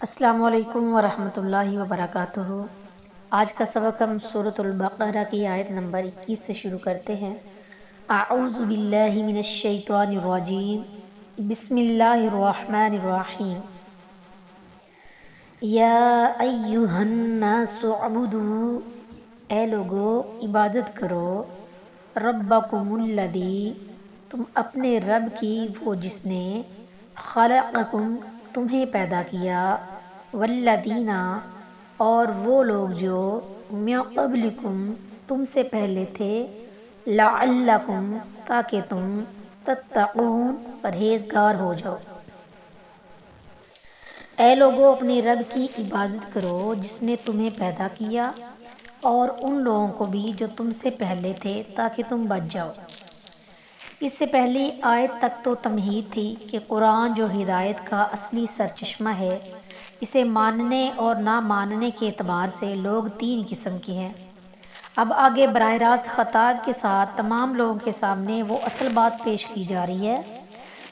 السلام علیکم ورحمۃ اللہ وبرکاتہ۔ آج کا سبق ہم سورۃ البقرہ کی آیت نمبر 21 سے شروع کرتے ہیں۔ اعوذ باللہ من الشیطان الرجیم، بسم اللہ الرحمن الرحیم۔ یا ایہا الناس اعبدوا، اے لوگو عبادت کرو، ربکم الذی، تم اپنے رب کی، وہ جس نے، خلقکم، تمہیں پیدا کیا، والذین، اور وہ لوگ جو، من قبلکم، تم سے پہلے تھے، لعلکم، تاکہ تم، تتقون، پرہیزگار ہو جاؤ۔ اے لوگو اپنے رب کی عبادت کرو جس نے تمہیں پیدا کیا اور ان لوگوں کو بھی جو تم سے پہلے تھے تاکہ تم بچ جاؤ۔ اس سے پہلی آیت تک تو تمہید تھی کہ قرآن جو ہدایت کا اصلی سرچشمہ ہے، اسے ماننے اور نہ ماننے کے اعتبار سے لوگ تین قسم کے ہیں۔ اب آگے براہ راست خطاب کے ساتھ تمام لوگوں کے سامنے وہ اصل بات پیش کی جا رہی ہے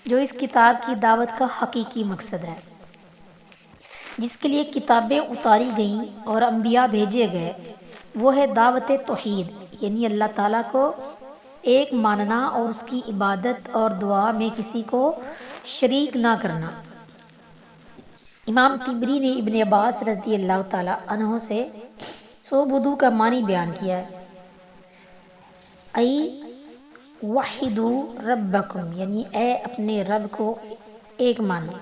جو اس کتاب کی دعوت کا حقیقی مقصد ہے، جس کے لیے کتابیں اتاری گئیں اور انبیاء بھیجے گئے۔ وہ ہے دعوت توحید، یعنی اللہ تعالیٰ کو ایک ماننا اور اس کی عبادت اور دعا میں کسی کو شریک نہ کرنا۔ امام طبری نے ابن عباس رضی اللہ تعالیٰ عنہ سے سوبدو کا معنی بیان کیا ہے، ای وحدو ربکم، یعنی اے اپنے رب کو ایک مانو۔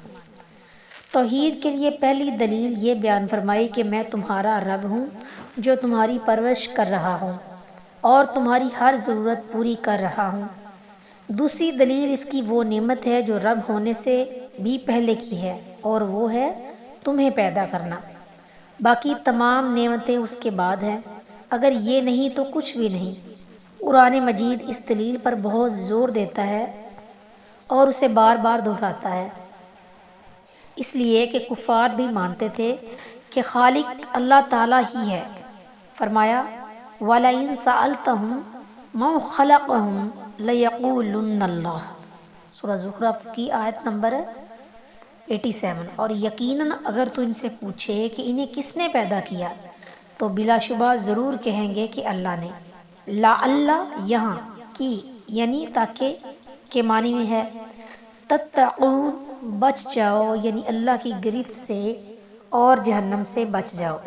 توحید کے لیے پہلی دلیل یہ بیان فرمائی کہ میں تمہارا رب ہوں جو تمہاری پرورش کر رہا ہوں اور تمہاری ہر ضرورت پوری کر رہا ہوں۔ دوسری دلیل اس کی وہ نعمت ہے جو رب ہونے سے بھی پہلے کی ہے، اور وہ ہے تمہیں پیدا کرنا۔ باقی تمام نعمتیں اس کے بعد ہیں۔ اگر یہ نہیں تو کچھ بھی نہیں۔ قرآن مجید اس دلیل پر بہت زور دیتا ہے اور اسے بار بار دہراتا ہے، اس لیے کہ کفار بھی مانتے تھے کہ خالق اللہ تعالیٰ ہی ہے۔ فرمایا وَلَئِن سَأَلْتَهُم مَّن خَلَقَهُمْ لَيَقُولُنَّ اللَّهُ، سورہ زخرف کی آیت نمبر 87۔ اور یقیناً اگر تو ان سے پوچھے کہ انہیں کس نے پیدا کیا تو بلا شبہ ضرور کہیں گے کہ اللہ نے۔ لعل یہاں کی یعنی تاکہ کے معنی میں ہے، تتقون، بچ جاؤ، یعنی اللہ کی گرفت سے اور جہنم سے بچ جاؤ۔